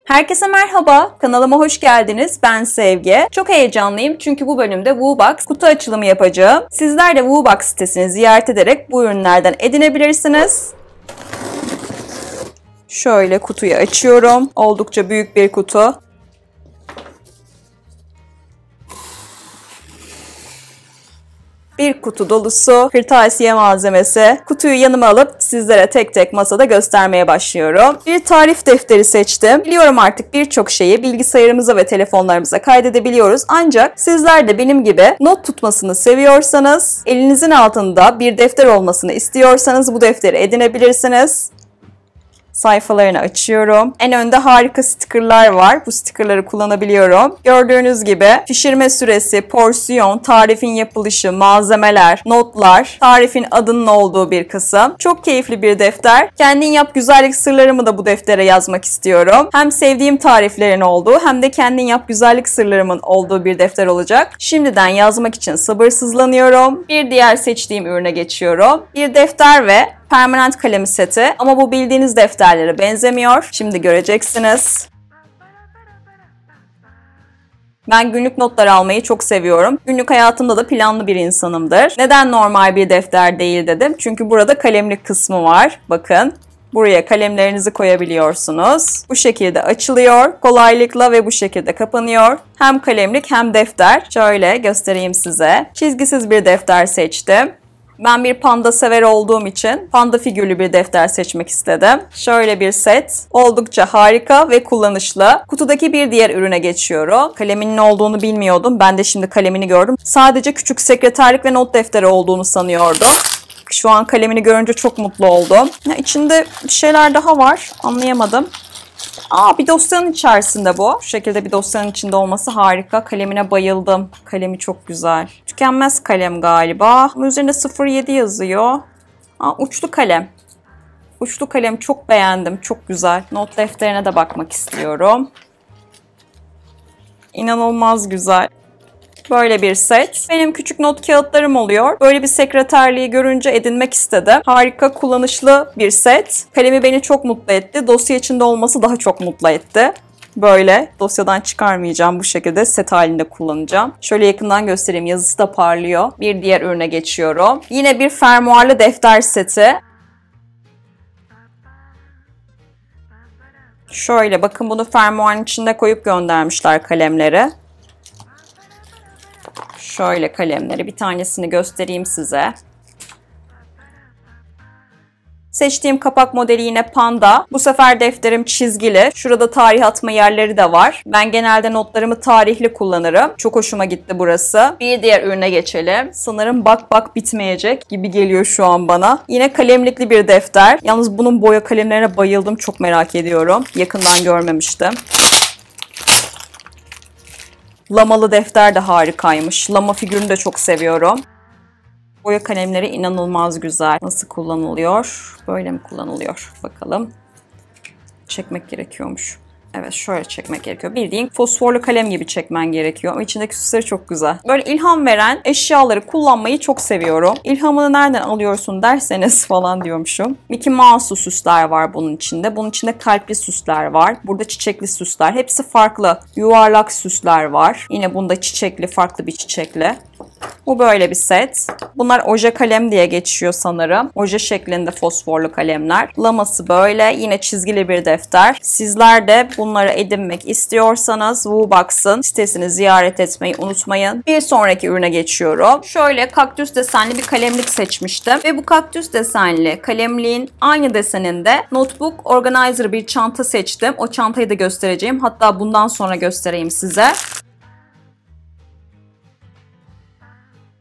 Herkese merhaba, kanalıma hoş geldiniz. Ben Sevgi. Çok heyecanlıyım çünkü bu bölümde WooBox kutu açılımı yapacağım. Sizler de WooBox sitesini ziyaret ederek bu ürünlerden edinebilirsiniz. Şöyle kutuyu açıyorum. Oldukça büyük bir kutu. Bir kutu dolusu kırtasiye malzemesi. Kutuyu yanıma alıp sizlere tek tek masada göstermeye başlıyorum. Bir tarif defteri seçtim. Biliyorum artık birçok şeyi bilgisayarımıza ve telefonlarımıza kaydedebiliyoruz. Ancak sizler de benim gibi not tutmasını seviyorsanız, elinizin altında bir defter olmasını istiyorsanız bu defteri edinebilirsiniz. Sayfalarını açıyorum. En önde harika stickerlar var. Bu stickerları kullanabiliyorum. Gördüğünüz gibi pişirme süresi, porsiyon, tarifin yapılışı, malzemeler, notlar, tarifin adının olduğu bir kısım. Çok keyifli bir defter. Kendin yap güzellik sırlarımı da bu deftere yazmak istiyorum. Hem sevdiğim tariflerin olduğu hem de kendin yap güzellik sırlarımın olduğu bir defter olacak. Şimdiden yazmak için sabırsızlanıyorum. Bir diğer seçtiğim ürüne geçiyorum. Bir defter ve permanent kalemi seti ama bu bildiğiniz defterlere benzemiyor. Şimdi göreceksiniz. Ben günlük notlar almayı çok seviyorum. Günlük hayatımda da planlı bir insanımdır. Neden normal bir defter değil dedim? Çünkü burada kalemlik kısmı var. Bakın. Buraya kalemlerinizi koyabiliyorsunuz. Bu şekilde açılıyor kolaylıkla ve bu şekilde kapanıyor. Hem kalemlik hem defter. Şöyle göstereyim size. Çizgisiz bir defter seçtim. Ben bir panda sever olduğum için panda figürlü bir defter seçmek istedim. Şöyle bir set. Oldukça harika ve kullanışlı. Kutudaki bir diğer ürüne geçiyorum. Kaleminin ne olduğunu bilmiyordum. Ben de şimdi kalemini gördüm. Sadece küçük sekreterlik ve not defteri olduğunu sanıyordum. Şu an kalemini görünce çok mutlu oldum. İçinde bir şeyler daha var. Anlayamadım. Bir dosyanın içerisinde bu. Şu şekilde bir dosyanın içinde olması harika. Kalemine bayıldım. Kalemi çok güzel. Tükenmez kalem galiba. Bunun üzerinde 07 yazıyor. Uçlu kalem. Uçlu kalem çok beğendim. Çok güzel. Not defterine de bakmak istiyorum. İnanılmaz güzel. Böyle bir set. Benim küçük not kağıtlarım oluyor. Böyle bir sekreterliği görünce edinmek istedim. Harika, kullanışlı bir set. Kalemi beni çok mutlu etti. Dosya içinde olması daha çok mutlu etti. Böyle dosyadan çıkarmayacağım. Bu şekilde set halinde kullanacağım. Şöyle yakından göstereyim. Yazısı da parlıyor. Bir diğer ürüne geçiyorum. Yine bir fermuarlı defter seti. Şöyle bakın, bunu fermuarın içinde koyup göndermişler kalemleri. Şöyle kalemleri, bir tanesini göstereyim size. Seçtiğim kapak modeli yine panda. Bu sefer defterim çizgili. Şurada tarih atma yerleri de var. Ben genelde notlarımı tarihli kullanırım. Çok hoşuma gitti burası. Bir diğer ürüne geçelim. Sanırım bak bitmeyecek gibi geliyor şu an bana. Yine kalemlikli bir defter. Yalnız bunun boya kalemlerine bayıldım. Çok merak ediyorum. Yakından görmemiştim. Lamalı defter de harikaymış. Lama figürünü de çok seviyorum. Boya kalemleri inanılmaz güzel. Nasıl kullanılıyor? Böyle mi kullanılıyor? Bakalım. Çekmek gerekiyormuş. Evet, şöyle çekmek gerekiyor. Bildiğin fosforlu kalem gibi çekmen gerekiyor. Ama içindeki süsleri çok güzel. Böyle ilham veren eşyaları kullanmayı çok seviyorum. İlhamını nereden alıyorsun derseniz falan diyormuşum. Mickey Mouse'lu süsler var bunun içinde. Bunun içinde kalpli süsler var. Burada çiçekli süsler. Hepsi farklı. Yuvarlak süsler var. Yine bunda çiçekli, farklı bir çiçekli. Bu böyle bir set. Bunlar oje kalem diye geçiyor sanırım. Oje şeklinde fosforlu kalemler. Laması böyle. Yine çizgili bir defter. Sizler de bunları edinmek istiyorsanız WooBox'ın sitesini ziyaret etmeyi unutmayın. Bir sonraki ürüne geçiyorum. Şöyle kaktüs desenli bir kalemlik seçmiştim. Ve bu kaktüs desenli kalemliğin aynı deseninde notebook organizer bir çanta seçtim. O çantayı da göstereceğim. Hatta bundan sonra göstereyim size.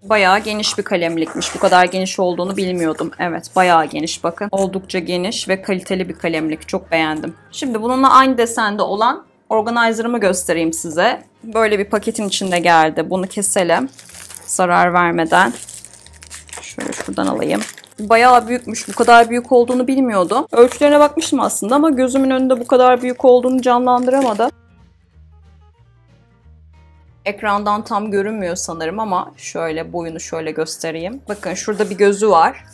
Bayağı geniş bir kalemlikmiş. Bu kadar geniş olduğunu bilmiyordum. Evet, bayağı geniş bakın. Oldukça geniş ve kaliteli bir kalemlik. Çok beğendim. Şimdi bununla aynı desende olan organizer'ımı göstereyim size. Böyle bir paketin içinde geldi. Bunu keselim. Zarar vermeden. Şöyle şuradan alayım. Bayağı büyükmüş. Bu kadar büyük olduğunu bilmiyordum. Ölçülerine bakmıştım aslında ama gözümün önünde bu kadar büyük olduğunu canlandıramadım. Ekrandan tam görünmüyor sanırım ama şöyle boyunu şöyle göstereyim. Bakın şurada bir gözü var.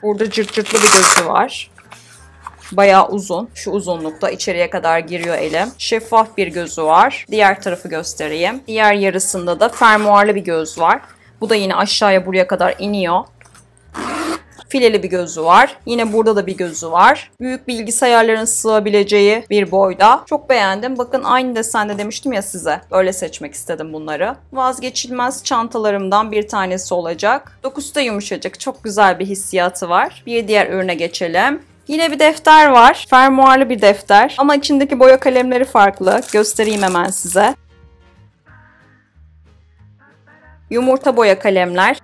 Burada cırt cırtlı bir gözü var. Bayağı uzun. Şu uzunlukta içeriye kadar giriyor elim. Şeffaf bir gözü var. Diğer tarafı göstereyim. Diğer yarısında da fermuarlı bir göz var. Bu da yine aşağıya buraya kadar iniyor. Fileli bir gözü var. Yine burada da bir gözü var. Büyük bilgisayarların sığabileceği bir boyda. Çok beğendim. Bakın aynı desende demiştim ya size. Öyle seçmek istedim bunları. Vazgeçilmez çantalarımdan bir tanesi olacak. Dokusu da yumuşacık. Çok güzel bir hissiyatı var. Bir diğer ürüne geçelim. Yine bir defter var. Fermuarlı bir defter. Ama içindeki boya kalemleri farklı. Göstereyim hemen size. Yumurta boya kalemler.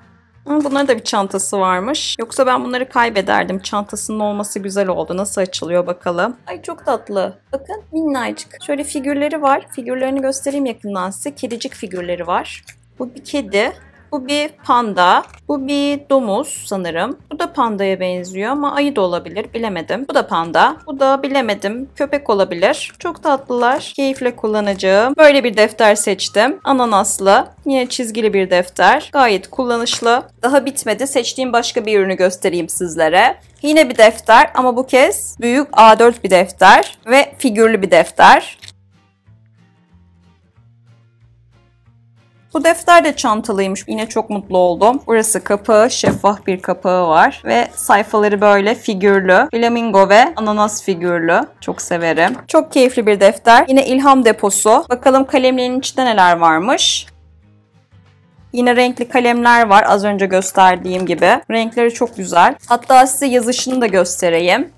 Bunların da bir çantası varmış. Yoksa ben bunları kaybederdim. Çantasının olması güzel oldu. Nasıl açılıyor bakalım. Ay çok tatlı. Bakın minnacık. Şöyle figürleri var. Figürlerini göstereyim yakından size. Kedicik figürleri var. Bu bir kedi. Bu bir panda. Bu bir domuz sanırım. Bu da pandaya benziyor ama ayı da olabilir. Bilemedim. Bu da panda. Bu da bilemedim. Köpek olabilir. Çok tatlılar. Keyifle kullanacağım. Böyle bir defter seçtim. Ananaslı. Yine çizgili bir defter. Gayet kullanışlı. Daha bitmedi. Seçtiğim başka bir ürünü göstereyim sizlere. Yine bir defter ama bu kez büyük A4 bir defter ve figürlü bir defter. Bu defter de çantalıymış. Yine çok mutlu oldum. Burası kapağı, şeffaf bir kapağı var. Ve sayfaları böyle figürlü. Flamingo ve ananas figürlü. Çok severim. Çok keyifli bir defter. Yine ilham deposu. Bakalım kalemlerin içinde neler varmış. Yine renkli kalemler var. Az önce gösterdiğim gibi. Renkleri çok güzel. Hatta size yazışını da göstereyim.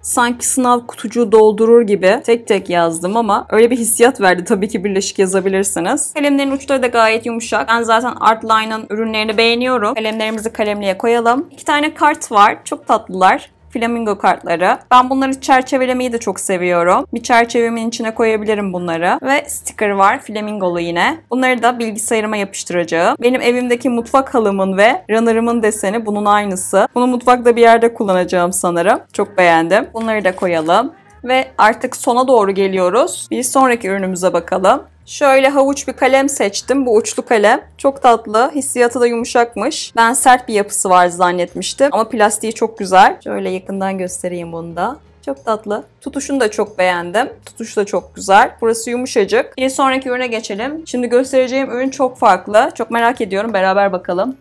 Sanki sınav kutucuğu doldurur gibi tek tek yazdım ama öyle bir hissiyat verdi. Tabii ki birleşik yazabilirsiniz. Kalemlerin uçları da gayet yumuşak. Ben zaten Artline'ın ürünlerini beğeniyorum. Kalemlerimizi kalemliğe koyalım. 2 tane kart var. Çok tatlılar. Flamingo kartları. Ben bunları çerçevelemeyi de çok seviyorum. Bir çerçevemin içine koyabilirim bunları. Ve sticker var. Flamingolu yine. Bunları da bilgisayarıma yapıştıracağım. Benim evimdeki mutfak halımın ve runner'ımın deseni bunun aynısı. Bunu mutfakta bir yerde kullanacağım sanırım. Çok beğendim. Bunları da koyalım. Ve artık sona doğru geliyoruz. Bir sonraki ürünümüze bakalım. Şöyle havuç bir kalem seçtim. Bu uçlu kalem. Çok tatlı. Hissiyatı da yumuşakmış. Ben sert bir yapısı var zannetmiştim. Ama plastiği çok güzel. Şöyle yakından göstereyim bunu da. Çok tatlı. Tutuşunu da çok beğendim. Tutuşu da çok güzel. Burası yumuşacık. Bir sonraki ürüne geçelim. Şimdi göstereceğim ürün çok farklı. Çok merak ediyorum. Beraber bakalım.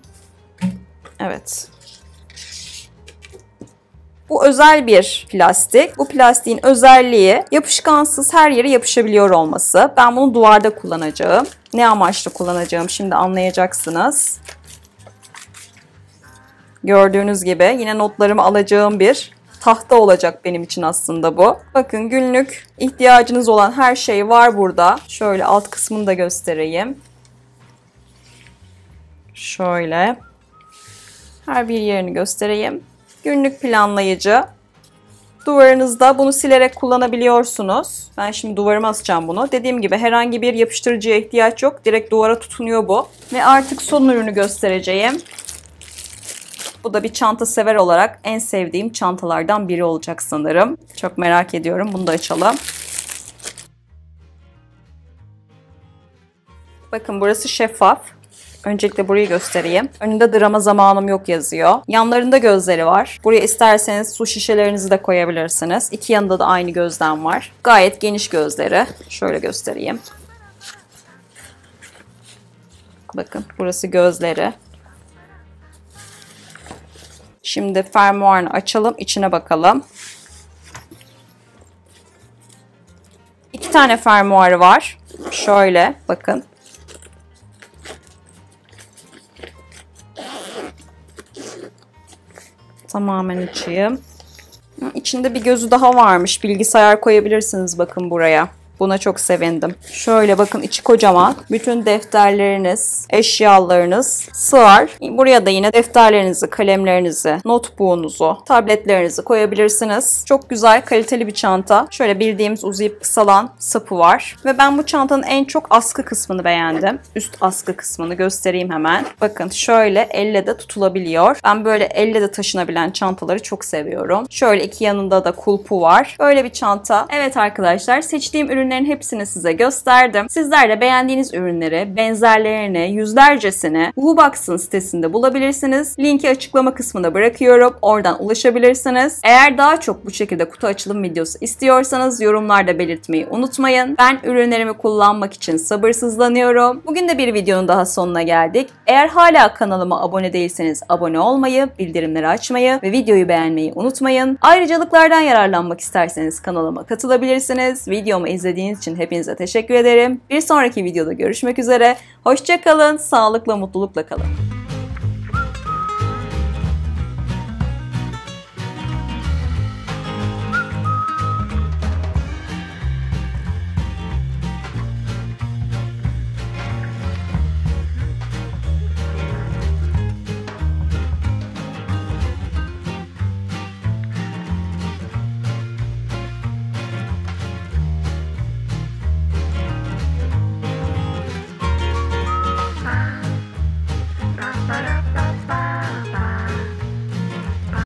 Evet. Bu özel bir plastik. Bu plastiğin özelliği yapışkansız her yere yapışabiliyor olması. Ben bunu duvarda kullanacağım. Ne amaçla kullanacağım şimdi anlayacaksınız. Gördüğünüz gibi yine notlarımı alacağım bir tahta olacak benim için aslında bu. Bakın günlük ihtiyacınız olan her şey var burada. Şöyle alt kısmını da göstereyim. Şöyle. Her bir yerini göstereyim. Günlük planlayıcı. Duvarınızda bunu silerek kullanabiliyorsunuz. Ben şimdi duvarıma asacağım bunu. Dediğim gibi herhangi bir yapıştırıcıya ihtiyaç yok. Direkt duvara tutunuyor bu. Ve artık son ürünü göstereceğim. Bu da bir çanta sever olarak en sevdiğim çantalardan biri olacak sanırım. Çok merak ediyorum. Bunu da açalım. Bakın burası şeffaf. Öncelikle burayı göstereyim. Önünde drama zamanım yok yazıyor. Yanlarında gözleri var. Buraya isterseniz su şişelerinizi de koyabilirsiniz. İki yanında da aynı gözden var. Gayet geniş gözleri. Şöyle göstereyim. Bakın burası gözleri. Şimdi fermuarını açalım. İçine bakalım. 2 tane fermuarı var. Şöyle bakın. Tamamen açayım. İçinde bir gözü daha varmış. Bilgisayar koyabilirsiniz bakın buraya. Buna çok sevindim. Şöyle bakın içi kocaman. Bütün defterleriniz, eşyalarınız sığar. Buraya da yine defterlerinizi, kalemlerinizi, notebook'unuzu, tabletlerinizi koyabilirsiniz. Çok güzel, kaliteli bir çanta. Şöyle bildiğimiz uzayıp kısalan sapı var. Ve ben bu çantanın en çok askı kısmını beğendim. Üst askı kısmını göstereyim hemen. Bakın şöyle elle de tutulabiliyor. Ben böyle elle de taşınabilen çantaları çok seviyorum. Şöyle iki yanında da kulpu var. Böyle bir çanta. Evet arkadaşlar, seçtiğim ürünleri ürünlerin hepsini size gösterdim. Sizler de beğendiğiniz ürünleri, benzerlerini, yüzlercesini Woobox'ın sitesinde bulabilirsiniz. Linki açıklama kısmına bırakıyorum. Oradan ulaşabilirsiniz. Eğer daha çok bu şekilde kutu açılım videosu istiyorsanız yorumlarda belirtmeyi unutmayın. Ben ürünlerimi kullanmak için sabırsızlanıyorum. Bugün de bir videonun daha sonuna geldik. Eğer hala kanalıma abone değilseniz abone olmayı, bildirimleri açmayı ve videoyu beğenmeyi unutmayın. Ayrıcalıklardan yararlanmak isterseniz kanalıma katılabilirsiniz. Videomu izlediğiniz için hepinize teşekkür ederim. Bir sonraki videoda görüşmek üzere. Hoşça kalın, sağlıkla, mutlulukla kalın.